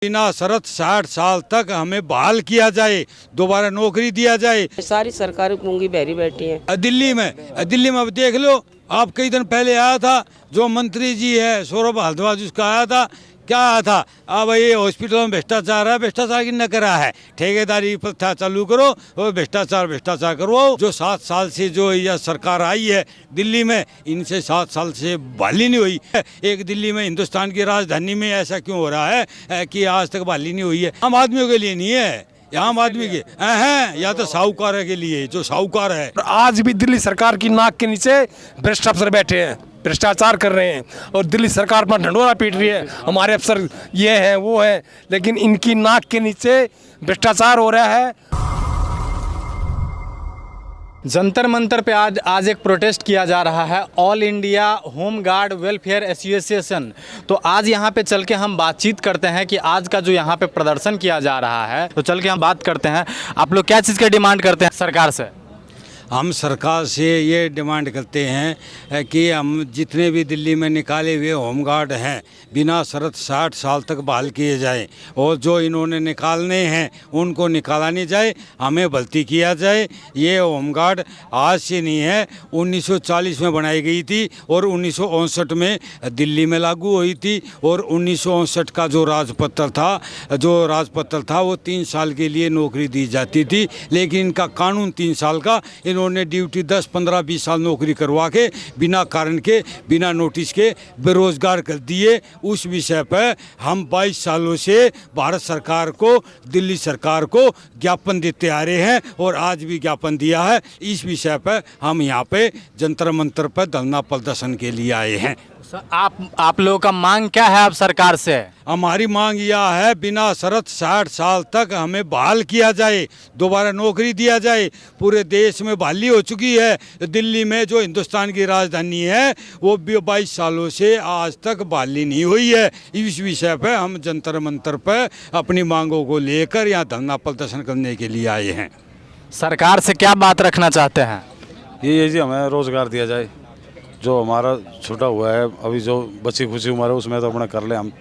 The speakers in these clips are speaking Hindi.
बिना शर्त 60 साल तक हमें बहाल किया जाए, दोबारा नौकरी दिया जाए। सारी सरकारी मूंगी बहरी बैठी है। दिल्ली में अब देख लो, आप कई दिन पहले आया था जो मंत्री जी है सौरभ भारद्वाज, उसका आया था, क्या आया था, अब ये हॉस्पिटल में भ्रष्टाचार है, भ्रष्टाचार की न करा है, ठेकेदारी प्रथा चालू करो और भ्रष्टाचार करवाओ। जो 7 साल से जो यह सरकार आई है दिल्ली में, इनसे 7 साल से बहाली नहीं हुई है। एक दिल्ली में, हिंदुस्तान की राजधानी में ऐसा क्यों हो रहा है कि आज तक बहाली नहीं हुई है? आम आदमियों के लिए नहीं है, आम आदमी के हैं या तो साहूकार के लिए, जो साहूकार है। आज भी दिल्ली सरकार की नाक के नीचे भ्रष्ट अफसर बैठे हैं, भ्रष्टाचार कर रहे हैं और दिल्ली सरकार पर ढंढोरा पीट रही है। हमारे अफसर ये हैं वो हैं, लेकिन इनकी नाक के नीचे भ्रष्टाचार हो रहा है। जंतर मंतर पे आज एक प्रोटेस्ट किया जा रहा है, all India home guard welfare association. तो आज यहाँ पे चल के हम बातचीत करते हैं कि आज का जो यहाँ पे प्रदर्शन किया जा रहा है, तो चल के हम बात करते हैं। आप लोग क्या चीज़ का डिमांड करते हैं सरकार से? हम सरकार से ये डिमांड करते हैं कि हम जितने भी दिल्ली में निकाले हुए होमगार्ड हैं बिना शर्त 60 साल तक बहाल किए जाएं, और जो इन्होंने निकालने हैं उनको निकाला नहीं जाए, हमें भर्ती किया जाए। ये होमगार्ड आज से नहीं है, 1940 में बनाई गई थी और 1959 में दिल्ली में लागू हुई थी। और 1959 का जो राजपत्र था वो 3 साल के लिए नौकरी दी जाती थी, लेकिन इनका कानून 3 साल का, इन्होंने ड्यूटी 10, 15, 20 साल नौकरी करवा के बिना कारण के, बिना नोटिस के बेरोजगार कर दिए। उस विषय पर हम 22 सालों से भारत सरकार को, दिल्ली सरकार को ज्ञापन देते आ रहे हैं और आज भी ज्ञापन दिया है। इस विषय पर हम यहाँ पे जंतर मंतर पर धरना प्रदर्शन के लिए आए हैं। आप लोगों का मांग क्या है अब सरकार से? हमारी मांग यह है, बिना शर्त 60 साल तक हमें बहाल किया जाए, दोबारा नौकरी दिया जाए। पूरे देश में बहाली हो चुकी है, दिल्ली में जो हिंदुस्तान की राजधानी है वो 22 सालों से आज तक बहाली नहीं हुई है। इस विषय पर हम जंतर मंतर पर अपनी मांगों को लेकर यहाँ धरना प्रदर्शन करने के लिए आए हैं। सरकार से क्या बात रखना चाहते हैं? ये जी हमें रोज़गार दिया जाए, जो हमारा छूटा हुआ है, अभी जो बची खुची उम्र है उसमें तो अपना कर ले। हम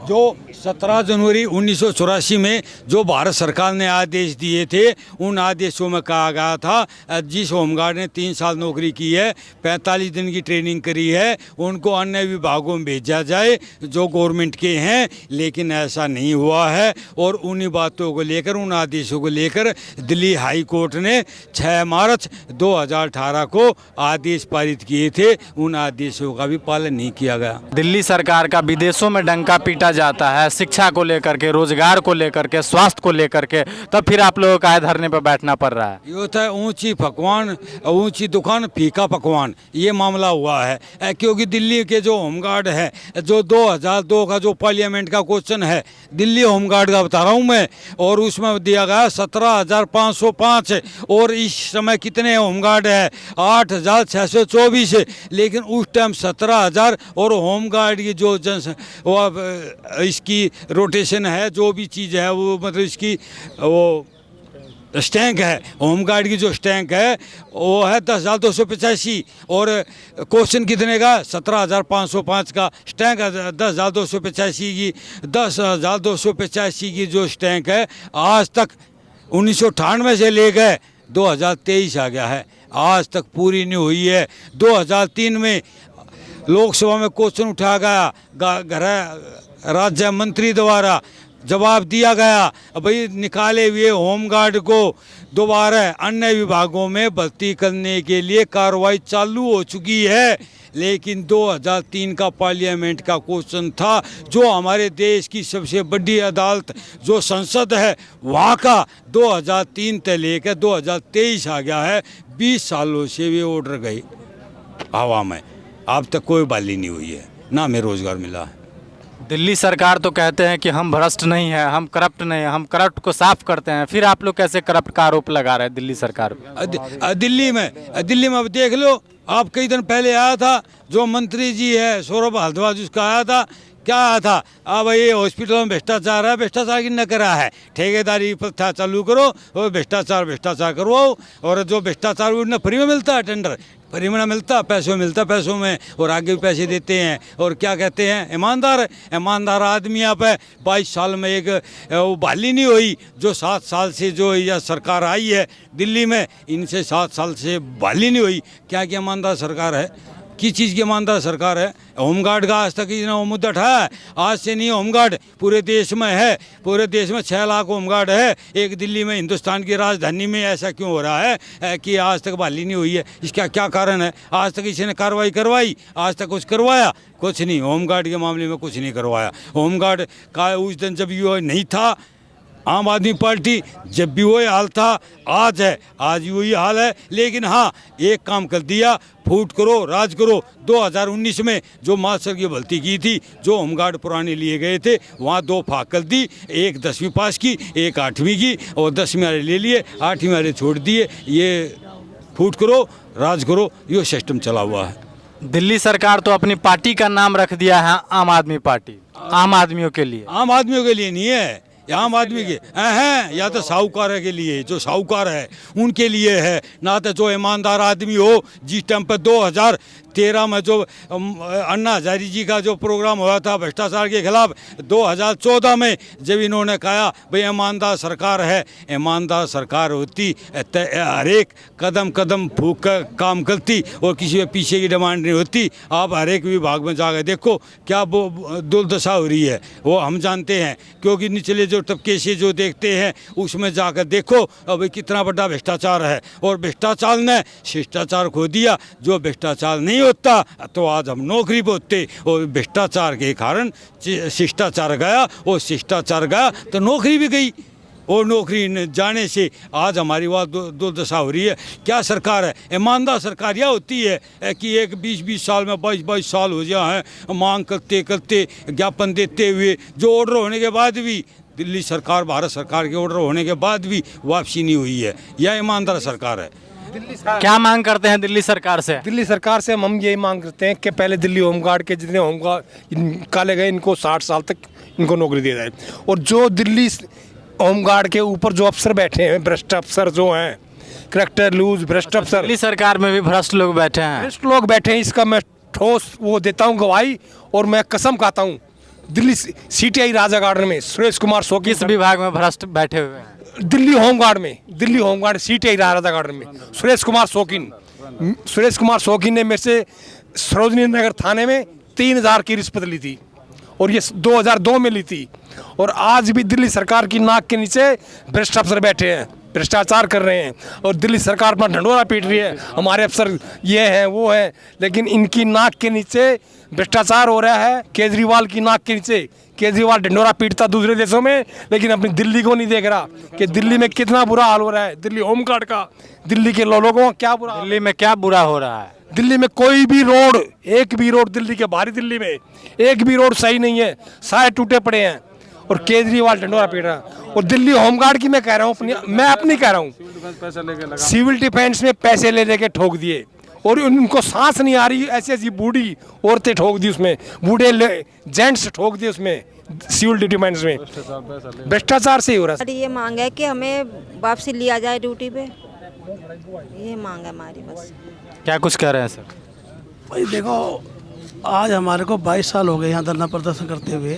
जो 17 जनवरी 1984 में जो भारत सरकार ने आदेश दिए थे, उन आदेशों में कहा गया था जिस होमगार्ड ने 3 साल नौकरी की है, 45 दिन की ट्रेनिंग करी है, उनको अन्य विभागों में भेजा जाए जो गवर्नमेंट के हैं। लेकिन ऐसा नहीं हुआ है और उन्हीं बातों को लेकर, उन आदेशों को लेकर दिल्ली हाई कोर्ट ने 6 मार्च 2018 को आदेश पारित किए थे। उन आदेशों का भी पालन नहीं किया गया। दिल्ली सरकार का विदेशों में डंका पीटा जाता है, शिक्षा को लेकर के, रोजगार को लेकर के, स्वास्थ्य को लेकर के, तब फिर आप लोगों का धरने पर बैठना पड़ रहा है। ये होता है ऊंची दुकान फीका पकवान, ये मामला हुआ है। क्योंकि दिल्ली के जो होमगार्ड है, जो 2002 का जो पार्लियामेंट का क्वेश्चन है, दिल्ली होमगार्ड का बता रहा हूँ मैं, और उसमें दिया गया 17,505 और इस समय कितने होमगार्ड है? 8,624। लेकिन उस टाइम 17,000 और होमगार्ड की जो इसकी रोटेशन है, जो भी चीज़ है वो, मतलब इसकी वो स्टैंक है, होमगार्ड की जो स्टैंक है वो है 10,285 और क्वेश्चन कितने का? 17,505 का स्टैंक है। 10,285 की जो स्टैंक है, आज तक 1998 से ले गए 2023 आ गया है, आज तक पूरी नहीं हुई है। 2003 में लोकसभा में क्वेश्चन उठाया गया, गृह राज्य मंत्री द्वारा जवाब दिया गया, भाई निकाले हुए होमगार्ड को दोबारा अन्य विभागों में भर्ती करने के लिए कार्रवाई चालू हो चुकी है। लेकिन 2003 का पार्लियामेंट का क्वेश्चन था, जो हमारे देश की सबसे बड़ी अदालत जो संसद है वहाँ का 2003 से लेकर 2023 आ गया है। 20 सालों से वे ऑर्डर गए हवा में, अब तक कोई बहाली नहीं हुई है, ना हमें रोजगार मिला है। दिल्ली सरकार तो कहते हैं कि हम भ्रष्ट नहीं है, हम करप्ट नहीं है, हम करप्ट को साफ करते हैं, फिर आप लोग कैसे करप्ट का आरोप लगा रहे हैं दिल्ली सरकार पे? दिल्ली में अब देख लो, आप कई दिन पहले आया था जो मंत्री जी है सौरभ भारद्वाज, उसका आया था, क्या आया था, अब ये हॉस्पिटल में भ्रष्टाचार है, भ्रष्टाचार किसने करा है, ठेकेदारी प्रथा चालू करो और भ्रष्टाचार करवाओ, और जो भ्रष्टाचार उन्हें फ्री में मिलता है, टेंडर फ्री में मिलता, पैसों में, और आगे भी पैसे देते हैं, और क्या कहते हैं, ईमानदार आदमी। यहाँ पे 22 साल में एक वो बहाली नहीं हुई, जो 7 साल से जो यह सरकार आई है दिल्ली में, इनसे 7 साल से बहाली नहीं हुई। क्या ईमानदार सरकार है, किस चीज़ की ईमानदार सरकार है? होमगार्ड का आज तक इसने वो मुद्दा उठाया है? आज से नहीं, होमगार्ड पूरे देश में है, पूरे देश में 6 लाख होमगार्ड है। एक दिल्ली में, हिंदुस्तान की राजधानी में ऐसा क्यों हो रहा है कि आज तक बहाली नहीं हुई है? इसका क्या कारण है? आज तक इसने कार्रवाई करवाई? आज तक कुछ करवाया? कुछ नहीं, होमगार्ड के मामले में कुछ नहीं करवाया। होमगार्ड का उस दिन जब ये नहीं था, आम आदमी पार्टी जब भी वही हाल था, आज है, आज भी वही हाल है। लेकिन हाँ, एक काम कर दिया, फूट करो, राज करो। 2019 में जो मास्टर की भर्ती की थी, जो होमगार्ड पुराने लिए गए थे, वहाँ 2 फाक कर दी, एक 10वीं पास की, एक 8वीं की, और 10वीं वाले ले लिए, 8वीं वाले छोड़ दिए। ये फूट करो, राज करो, ये सिस्टम चला हुआ है। दिल्ली सरकार तो अपनी पार्टी का नाम रख दिया है आम आदमी पार्टी, आम आदमियों के लिए। आम आदमियों के लिए नहीं है, आम आदमी के हैं, या तो साहूकार के लिए, जो साहूकार है उनके लिए है। ना तो जो ईमानदार आदमी हो, जिस टाइम पर 2013 में जो अन्ना हजारी जी का जो प्रोग्राम हुआ था भ्रष्टाचार के खिलाफ, 2014 में जब इन्होंने कहा भाई ईमानदार सरकार है, ईमानदार सरकार होती हर एक कदम फूक कर काम करती और किसी के पीछे की डिमांड नहीं होती। आप हर एक विभाग में जाकर देखो क्या वो दुर्दशा हो रही है, वो हम जानते हैं, क्योंकि निचले जो तबके से जो देखते हैं उसमें जाकर देखो अब कितना बड़ा भ्रष्टाचार है। और भ्रष्टाचार ने शिष्टाचार खो दिया। जो भ्रष्टाचार नहीं होता तो आज हम नौकरी पे होते, और भ्रष्टाचार के कारण शिष्टाचार गया, और शिष्टाचार गया तो नौकरी भी गई, और नौकरी न जाने से आज हमारी बात दुर्दशा हो रही है। क्या सरकार है? ईमानदार सरकार यह होती है कि एक 20-20 साल में 22 साल हो जाए हैं मांग करते ज्ञापन देते हुए, जो ऑर्डर होने के बाद भी दिल्ली सरकार, भारत सरकार के ऑर्डर होने के बाद भी वापसी नहीं हुई है। यह ईमानदार सरकार है। क्या मांग करते हैं दिल्ली सरकार से? दिल्ली सरकार से हम यही मांग करते हैं कि पहले दिल्ली होमगार्ड के जितने होमगार्ड निकाले गए, इनको 60 साल तक इनको नौकरी दी जाए। और जो दिल्ली होमगार्ड के ऊपर जो अफसर बैठे हैं, भ्रष्ट अफसर जो हैं, करेक्टर लूज भ्रष्ट अफसर, दिल्ली सरकार में भी भ्रष्ट लोग बैठे हैं। भ्रष्ट लोग बैठे हैं, इसका मैं ठोस वो देता हूँ गवाही, और मैं कसम खाता हूँ। दिल्ली CTI राजा गार्डन में सुरेश कुमार शौकीन, किस विभाग में भ्रष्ट बैठे हुए हैं? दिल्ली होमगार्ड CTI राजा गार्डन में सुरेश कुमार शौकीन ने मेरे से सरोजनी नगर थाने में 3000 की रिश्वत ली थी, और ये 2002 में ली थी। और आज भी दिल्ली सरकार की नाक के नीचे भ्रष्ट अफसर बैठे हैं, भ्रष्टाचार कर रहे हैं, और दिल्ली सरकार पर ढंडोरा पीट रही है, हमारे अफसर ये हैं वो हैं। लेकिन इनकी नाक के नीचे भ्रष्टाचार हो रहा है। केजरीवाल की नाक के नीचे, केजरीवाल ढंडोरा पीटता दूसरे देशों में, लेकिन अपनी दिल्ली को नहीं देख रहा कि दिल्ली में कितना बुरा हाल हो रहा है। दिल्ली होमगार्ड का, दिल्ली के लोगों का क्या बुरा, दिल्ली में क्या बुरा हो रहा है? दिल्ली में कोई भी रोड, एक भी रोड, दिल्ली के बाहरी दिल्ली में एक भी रोड सही नहीं है, सारे टूटे पड़े हैं, और केजरीवाल ढंडोरा पीट रहा है। और दिल्ली होमगार्ड की मैं कह रहा हूँ, मैं अपनी कह रहा हूँ, सिविल डिफेंस में पैसे ले लेके ठोक दिए, और उनको सांस नहीं आ रही, ऐसी बूढ़ी औरतें ठोक दी उसमें, बूढ़े जेंट्स ठोक दिए उसमें, सिविल डिफेंस में। भ्रष्टाचार से ही हो रहा है। ये मांग है कि हमें वापसी लिया जाए ड्यूटी पे, ये मांग है हमारी बस। क्या कुछ कह रहे हैं सर? भाई देखो, आज हमारे को 22 साल हो गए यहाँ धरना प्रदर्शन करते हुए।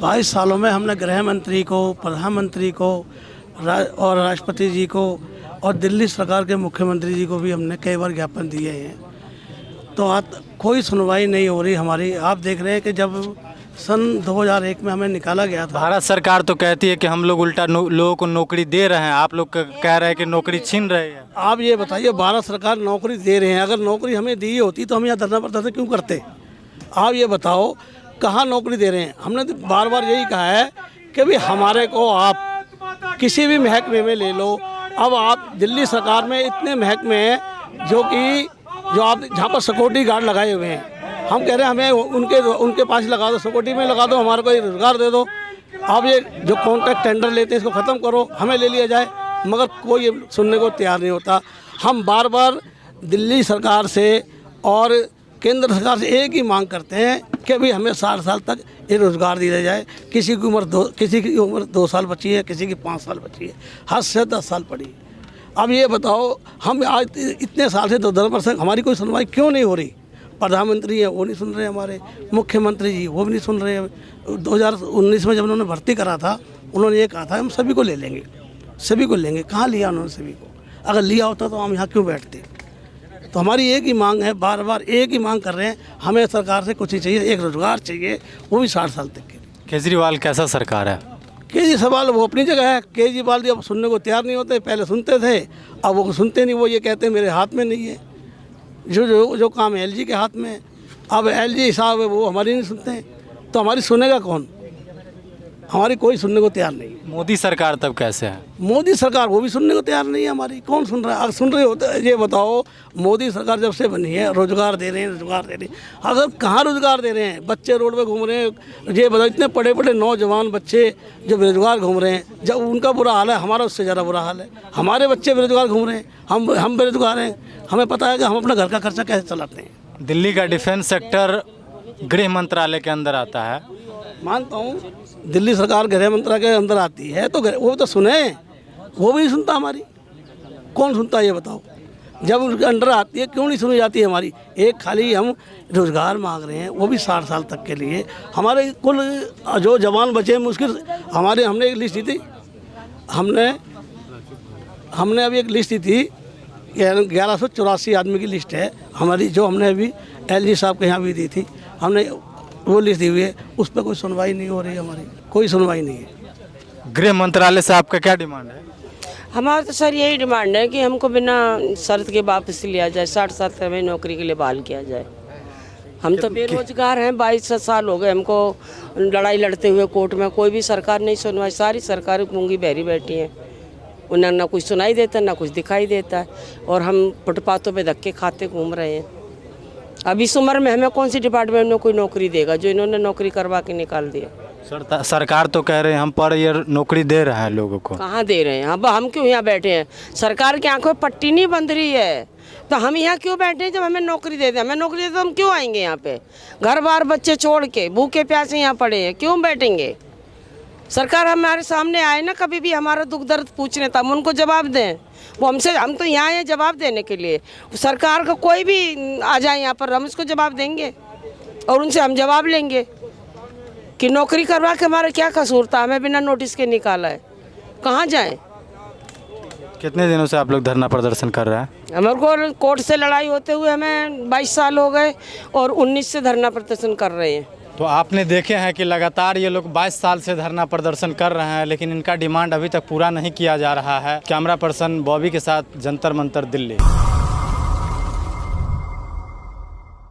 22 सालों में हमने गृह मंत्री को, प्रधानमंत्री को और राष्ट्रपति जी को और दिल्ली सरकार के मुख्यमंत्री जी को भी हमने कई बार ज्ञापन दिए हैं, तो आज कोई सुनवाई नहीं हो रही हमारी। आप देख रहे हैं कि जब सन 2001 में हमें निकाला गया था, भारत सरकार तो कहती है कि हम लोग उल्टा लोगों को नौकरी दे रहे हैं, आप लोग कह रहे हैं कि नौकरी छीन रहे हैं। आप ये बताइए, भारत सरकार नौकरी दे रहे हैं, अगर नौकरी हमें दी होती तो हम यहाँ धरना प्रदर्शन क्यों करते? आप ये बताओ, कहाँ नौकरी दे रहे हैं? हमने तो बार बार यही कहा है कि भाई हमारे को आप किसी भी महकमे में ले लो। अब आप दिल्ली सरकार में इतने महकमे हैं जो आप जहाँ पर सिक्योरिटी गार्ड लगाए हुए हैं, हम कह रहे हैं हमें उनके पास लगा दो, सिक्योरिटी में लगा दो, हमारे को रोजगार दे दो। आप ये जो कॉन्ट्रैक्ट टेंडर लेते हैं इसको ख़त्म करो, हमें ले लिया जाए, मगर कोई सुनने को तैयार नहीं होता। हम बार बार दिल्ली सरकार से और केंद्र सरकार से एक ही मांग करते हैं कि भाई हमें 60 साल तक ये रोज़गार दिया जाए। किसी की उम्र 2 साल बची है, किसी की 5 साल बची है, हद से 10 साल पड़ी है। अब ये बताओ, हम आज इतने साल से 10% हमारी कोई सुनवाई क्यों नहीं हो रही? प्रधानमंत्री है वो नहीं सुन रहे, हमारे मुख्यमंत्री जी वो भी नहीं सुन रहे। 2019 में जब उन्होंने भर्ती करा था, उन्होंने ये कहा था हम सभी को ले लेंगे, सभी को लेंगे। कहाँ लिया उन्होंने सभी को? अगर लिया होता तो हम यहाँ क्यों बैठते? तो हमारी एक ही मांग है, बार बार एक ही मांग कर रहे हैं, हमें सरकार से कुछ ही चाहिए, एक रोज़गार चाहिए, वो भी 60 साल तक के। केजरीवाल कैसा सरकार है? केजरीवाल वो अपनी जगह है। केजरीवाल जी अब सुनने को तैयार नहीं होते, पहले सुनते थे, अब वो सुनते नहीं। वो ये कहते हैं मेरे हाथ में नहीं है, जो काम एलजी के हाथ में है। अब एलजी साहब है वो हमारी नहीं सुनते हैं, तो हमारी सुनेगा कौन? हमारी कोई सुनने को तैयार नहीं है। मोदी सरकार तब कैसे है? मोदी सरकार वो भी सुनने को तैयार नहीं है हमारी। कौन सुन रहा है? अगर सुन रहे होते, ये बताओ, मोदी सरकार जब से बनी है रोजगार दे रहे हैं, रोजगार दे रहे हैं। अगर कहाँ रोजगार दे रहे हैं? बच्चे रोड पे घूम रहे हैं। ये बताओ, इतने बड़े बड़े नौजवान बच्चे जो बेरोजगार घूम रहे हैं, जब उनका बुरा हाल है, हमारा उससे ज़्यादा बुरा हाल है। हमारे बच्चे बेरोजगार घूम रहे हैं, हम बेरोजगार हैं। हमें पता है कि हम अपना घर का खर्चा कैसे चलाते हैं। दिल्ली का डिफेंस सेक्टर गृह मंत्रालय के अंदर आता है। मानता हूँ दिल्ली सरकार गृह मंत्रालय के अंदर आती है, तो वो तो सुने, वो भी नहीं सुनता हमारी। कौन सुनता है ये बताओ? जब उनके अंडर आती है क्यों नहीं सुनी जाती है हमारी? एक खाली हम रोज़गार मांग रहे हैं, वो भी 60 साल तक के लिए। हमारे कुल जो जवान बचे हैं मुश्किल, हमने एक लिस्ट दी थी, हमने अभी एक लिस्ट दी थी, 1184 आदमी की लिस्ट है हमारी, जो हमने अभी एलजी साहब के यहाँ भी दी थी। हमने वो लिस्ट दी हुई है, उस पर कोई सुनवाई नहीं हो रही, हमारी कोई सुनवाई नहीं है। गृह मंत्रालय से आपका क्या डिमांड है? हमारा तो सर यही डिमांड है कि हमको बिना शर्त के वापस लिया जाए, 60 साल तक हमें नौकरी के लिए बहाल किया जाए। हम तो बेरोजगार हैं, 22 साल हो गए हमको लड़ाई लड़ते हुए कोर्ट में। कोई भी सरकार नहीं सुनवाई, सारी सरकारें गूंगी बहरी बैठी हैं। उन्हें ना कुछ सुनाई देता, ना कुछ दिखाई देता है, और हम फुटपाथों पे धक्के खाते घूम रहे हैं। अब इस उम्र में हमें कौन सी डिपार्टमेंट में कोई नौकरी देगा, जो इन्होंने नौकरी करवा के निकाल दिया। सरकार तो कह रहे हैं हम पर ईयर नौकरी दे रहे हैं लोगों को। कहाँ दे रहे हैं? अब हम क्यों यहाँ बैठे हैं? सरकार की आंखों में पट्टी नहीं बंध रही है, तो हम यहाँ क्यों बैठे हैं? जब हमें नौकरी दे दें, हमें नौकरी दे तो हम क्यों आएंगे यहाँ पे? घर बार बच्चे छोड़ के भूखे प्यासे यहाँ पड़े हैं, क्यों बैठेंगे? सरकार हमारे सामने आए ना, कभी भी हमारा दुख दर्द पूछने, तब उनको जवाब दें। वो हम तो यहाँ हैं जवाब देने के लिए। सरकार का कोई भी आ जाए यहाँ पर, हम उसको जवाब देंगे और उनसे हम जवाब लेंगे कि नौकरी करवा के हमारा क्या कसूर था, हमें बिना नोटिस के निकाला है, कहाँ जाएं? कितने दिनों से आप लोग धरना प्रदर्शन कर रहे हैं? हमारे को कोर्ट से लड़ाई होते हुए हमें 22 साल हो गए और 19 से धरना प्रदर्शन कर रहे हैं। तो आपने देखे हैं कि लगातार ये लोग 22 साल से धरना प्रदर्शन कर रहे हैं, लेकिन इनका डिमांड अभी तक पूरा नहीं किया जा रहा है। कैमरा पर्सन बॉबी के साथ जंतर मंतर, दिल्ली।